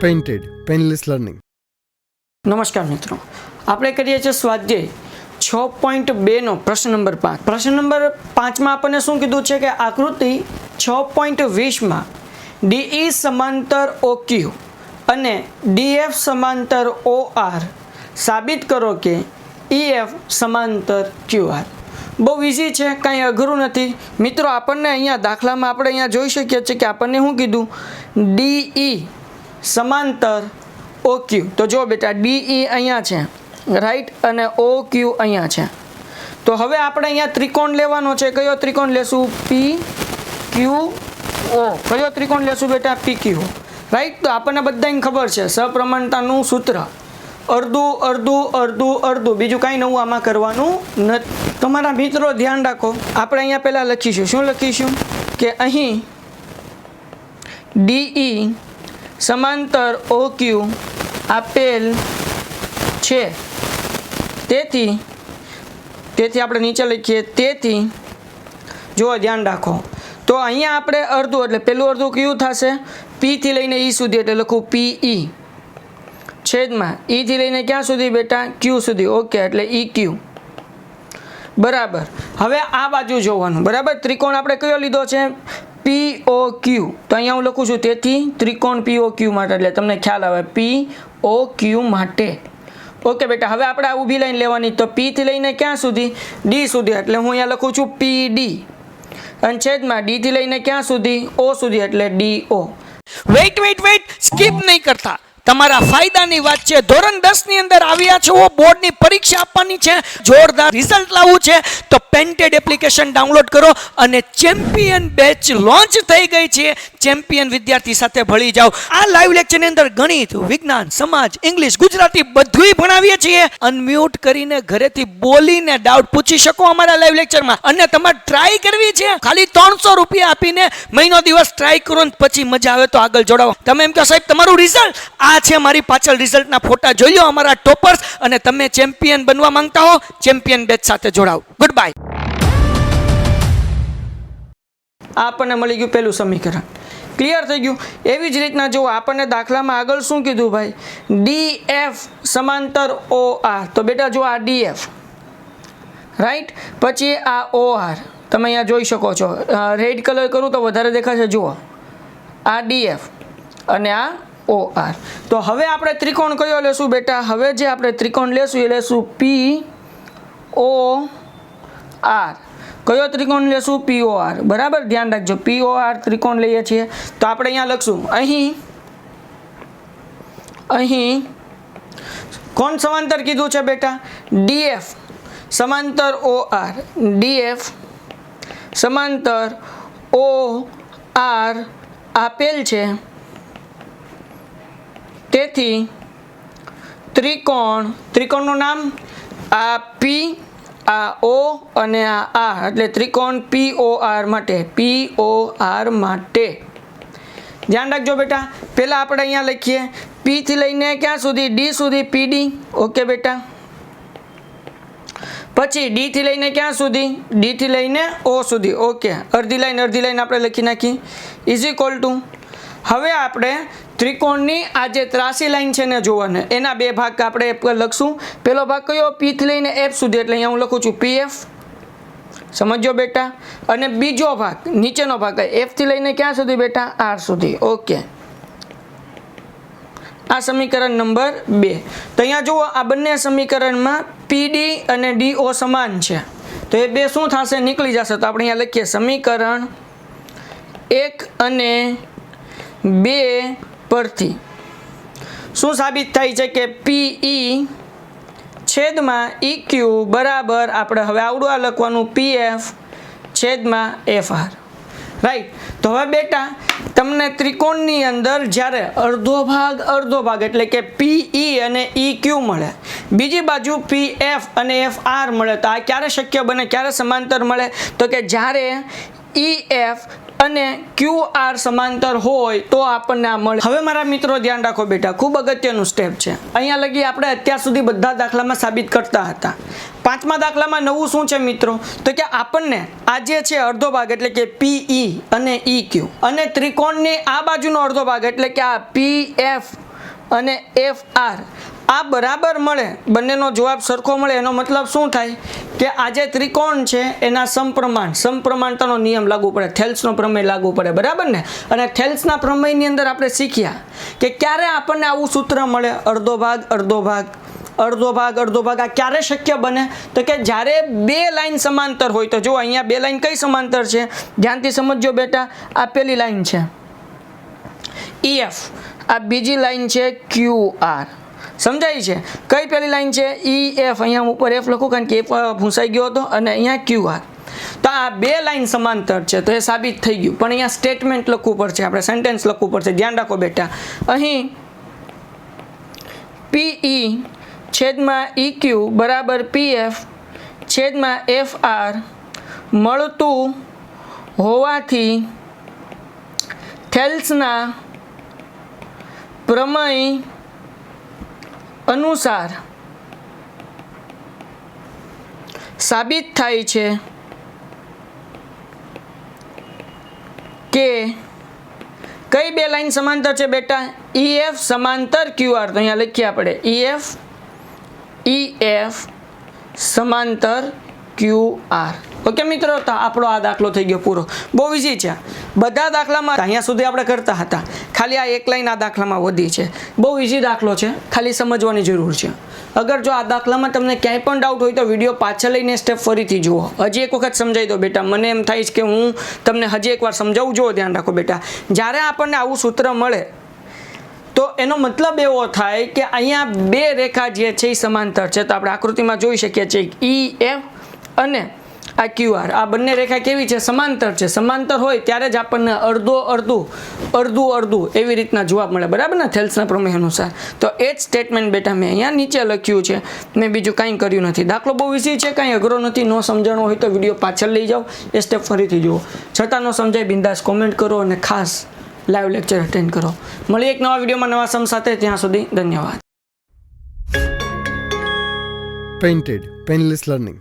Painted painless learning. નમસ્કાર મિત્રો, આપણે કરીએ છીએ સ્વાધ્યાય 6.2 પ્રશ્ન નંબર 5. પ્રશ્ન નંબર 5માં આપણને શું કીધું છે કે આકૃતિ 6.20માં DE સમાંતર OQ અને DF સમાંતર OR સાબિત કરો કે EF સમાંતર QR. બહુ ઇઝી છે, કાંઈ અઘરું નથી મિત્રો. આપણને અહીંયા દાખલામાં આપણે અહીંયા જોઈ શકીએ છીએ કે આપણને શું કીધું, DE સમાંતર OQ. તો જો બેટા DE અહીંયા છે, રાઈટ, અને OQ અહીંયા છે. તો હવે આપણે અહીંયા ત્રિકોણ લેવાનો છે. કયો ત્રિકોણ લેશું? PQO. કયો ત્રિકોણ લેશું બેટા? PQO, right. તો આપણને બધાને ખબર છે સપ્રમાણતાનું સૂત્ર, અડધું અડધું અડધું અડધું, બીજું કાંઈ નવું આમાં કરવાનું નથી. તમારા મિત્રો ધ્યાન રાખો, આપણે અહીંયા પહેલાં લખીશું. શું લખીશું? કે અહીં DE સમાંતર OQ આપેલ છે, તેથી આપણે નીચે લખીએ. તેથી જો ધ્યાન રાખો, તો અહીંયા આપણે અડધું એટલે પહેલું અડધું કયું થશે? P થી લઈને E સુધી, એટલે લખું PE છેદમાં E થી લઈને ક્યાં સુધી બેટા? Q સુધી. ઓકે, એટલે EQ બરાબર. હવે આ બાજુ જોવાનું, બરાબર. ત્રિકોણ આપણે કયો લીધો છે? POQ. તો અહીંયા હું લખું છું તેથી ત્રિકોણ POQ માટે, એટલે તમને ખ્યાલ આવે POQ માટે. ઓકે બેટા, હવે આપણે આ ઊભી લાઈન લેવાની. તો P થી લઈને ક્યાં સુધી? D સુધી, એટલે હું અહીંયા લખું છું PD. અને છેદમાં D થી લઈને ક્યાં સુધી? O સુધી, એટલે DO. વેઇટ સ્કીપ નહીં કરતા, તમારા ફાયદાની વાત છે. ધોરણ 10 ની અંદર આવ્યા છો, બોર્ડની પરીક્ષા આપવાની છે, જોરદાર રિઝલ્ટ લાવવું છે, તો પેન્ટેડ એપ્લિકેશન ડાઉનલોડ કરો અને ચેમ્પિયન બેચ લોન્ચ થઈ ગઈ છે. ચેમ્પિયન વિદ્યાર્થી સાથે ભળી જાઓ. આ લાઈવ લેક્ચરની અંદર ગણિત, વિજ્ઞાન, સમાજ, ઇંગ્લિશ, ગુજરાતી બધુંય ભણાવીએ છીએ. અનમ્યુટ કરીને ઘરેથી બોલીને ડાઉટ પૂછી શકો અમારા લાઈવ લેક્ચરમાં. અને તમારે ટ્રાય કરવી છે, ખાલી 300 રૂપિયા આપીને મહિનો દિવસ ટ્રાય કરો ને પછી મજા આવે તો આગળ જોડાવો. તમે એમ કહો સાહેબ તમારું રિઝલ્ટ આ છે, મારી પાછળ રિઝલ્ટના ફોટા જોઈ લો અમારા ટોપર્સ, અને તમે ચેમ્પિયન બનવા માંગતા હો, ચેમ્પિયન બેચ સાથે જોડાઓ. Good bye. આપણને મળી ગયું પહેલું સમીકરણ, ક્લિયર થઈ ગયું. એવી જ રીતના જો આપણને દાખલામાં આગળ શું કીધું ભાઈ? DF સમાંતર OR. તો બેટા જો આ DF, રાઈટ, પછી આ OR તમે અહીંયા જોઈ શકો છો. રેડ કલર કરું તો વધારે દેખાશે. જુઓ, આ DF અને આ OR. તો હવે આપણે ત્રિકોણ કયો લેશું બેટા? હવે જે આપણે ત્રિકોણ લેશું એ લેશું POR. કયો ત્રિકોણ લેશું? POR. બરાબર, ધ્યાન રાખજો, POR ત્રિકોણ લઈએ છીએ. તો આપણે અહીંયા લખશું, અહીં કોણ સમાંતર કીધું છે બેટા? DF સમાંતર OR. DF સમાંતર OR આપેલ છે, તેથી ત્રિકોણનું નામ આ P, આ O અને આ R, એટલે ત્રિકોણ POR માટે. POR માટે ધ્યાન રાખજો બેટા. પહેલાં આપણે અહીંયા લખીએ P થી લઈને ક્યાં સુધી? D સુધી, PD. ઓકે બેટા. પછી D થી લઈને ક્યાં સુધી? D થી લઈને O સુધી. ઓકે, અડધી લાઈન આપણે લખી નાખી. ઇઝ ઇક્વલ ટુ, હવે આપણે ત્રિકોણની આ જે ત્રાસી લાઈન છે ને જોવાને, એના બે ભાગ આપણે લખશું. પહેલો ભાગ કયો? P થી લઈને F સુધી, એટલે અહીંયા હું લખું છું PF. સમજો બેટા. અને બીજો ભાગ, નીચેનો ભાગ F થી લઈને ક્યાં સુધી બેટા? R સુધી. ઓકે, આ સમીકરણ નંબર 2. તો અહીંયા જુઓ, આ બંને સમીકરણમાં PD અને DO સમાન છે, તો એ બે શું થશે? નીકળી જશે. તો આપણે અહીંયા લખીએ સમીકરણ 1 અને 2 પરથી શું સાબિત થાય છે કે PE છેદમાં EQ બરાબર, આપણે હવે આવડું આ લખવાનું, PF છેદમાં FR. રાઈટ. તો હવે બેટા તમને ત્રિકોણની અંદર જ્યારે અડધો ભાગ એટલે કે PE અને EQ મળે, બીજી બાજુ PF અને FR મળે, તો આ ક્યારે શક્ય બને, ક્યારે સમાંતર મળે? તો કે જ્યારે EF અને QR સમાંતર હોય તો આપણને આ મળે. હવે મારા મિત્રો ધ્યાન રાખો બેટા, ખૂબ અગત્યનું સ્ટેપ છે. અહીંયા લગી આપણે અત્યાર સુધી બધા દાખલામાં સાબિત કરતા હતા. પાંચમા દાખલામાં નવું શું છે મિત્રો? તો કે આપણને આ જે છે અડધો ભાગ એટલે કે PE અને EQ અને ત્રિકોણની આ બાજુનો અડધો ભાગ એટલે કે આ PF અને એફ આર આ બરાબર મળે, બંનેનો જવાબ સરખો મળે, એનો મતલબ શું થાય કે આ જે ત્રિકોણ છે એના સમપ્રમાણતાનો નિયમ લાગુ પડે, થેલ્સનો પ્રમેય લાગુ પડે, બરાબર ને? અને થેલ્સના પ્રમેયની અંદર આપણે શીખ્યા કે ક્યારે આપણને આવું સૂત્ર મળે, અડધો ભાગ અડધો ભાગ અડધો ભાગ અડધો ભાગ. આ ક્યારે શક્ય બને? તો કે જ્યારે બે લાઈન સમાંતર હોય. તો જો અહીંયા બે લાઈન કઈ સમાંતર છે, ધ્યાનથી સમજજો બેટા. આ પેલી લાઈન છે EF, આ બીજી લાઈન છે QR. સમજાય છે? કઈ પેલી લાઈન છે? EF. અહીંયા હું ઉપર F લખું કારણ કે F ભૂંસાઈ ગયો હતો, અને અહીંયા QR. તો આ બે લાઈન સમાંતર છે, તો એ સાબિત થઈ ગયું. પણ અહીંયા સ્ટેટમેન્ટ લખવું પડશે, આપણે સેન્ટેન્સ લખવું પડશે. ધ્યાન રાખો બેટા. અહીં PE છેદમાં EQ બરાબર PF છેદમાં FR મળતું હોવાથી થેલ્સના પ્રમેય અનુસાર સાબિત થાય છે કે કઈ બે લાઈન સમાંતર છે બેટા? EF સમાંતર QR. તો અહીંયા લખીએ આપણે EF સમાંતર QR. ઓકે મિત્રો, તો આપણો આ દાખલો થઈ ગયો પૂરો. બહુ ઇઝી છે. બધા દાખલામાં અહીંયા સુધી આપણે કરતા હતા, ખાલી આ એક લાઈન આ દાખલામાં વધી છે. બહુ ઇઝી દાખલો છે, ખાલી સમજવાની જરૂર છે. અગર જો આ દાખલામાં તમને ક્યાંય પણ ડાઉટ હોય તો વિડીયો પાછળ લઈને સ્ટેપ ફરીથી જુઓ. હજી એક વખત સમજાવી દો બેટા. મને એમ થાય છે કે હું તમને હજી એકવાર સમજાવું. જુઓ, ધ્યાન રાખો બેટા. જ્યારે આપણને આવું સૂત્ર મળે તો એનો મતલબ એવો થાય કે અહીંયા બે રેખા જે છે એ સમાંતર છે. તો આપણે આકૃતિમાં જોઈ શકીએ છીએ EF અને આ QR, આ બંને રેખા કેવી છે? સમાંતર છે. સમાંતર હોય ત્યારે જ આપણને અડધું એવી રીતના જવાબ મળે, બરાબર ને? થેલ્સના પ્રમેય અનુસાર. તો એ જ સ્ટેટમેન્ટ બેટા મેં અહીંયા નીચે લખ્યું છે. મેં બીજું કાંઈ કર્યું નથી. દાખલો બહુ ઇઝી છે, કાંઈ અઘરો નથી. ન સમજણો હોય તો વિડીયો પાછળ લઈ જાઓ, એ સ્ટેપ ફરીથી જુઓ. છતાં ન સમજાય બિંદાસ કોમેન્ટ કરો, અને ખાસ લાઈવ લેક્ચર અટેન્ડ કરો. મળીએ એક નવા વિડીયોમાં નવા સમ સાથે. ત્યાં સુધી ધન્યવાદ. Painted Painless Learning.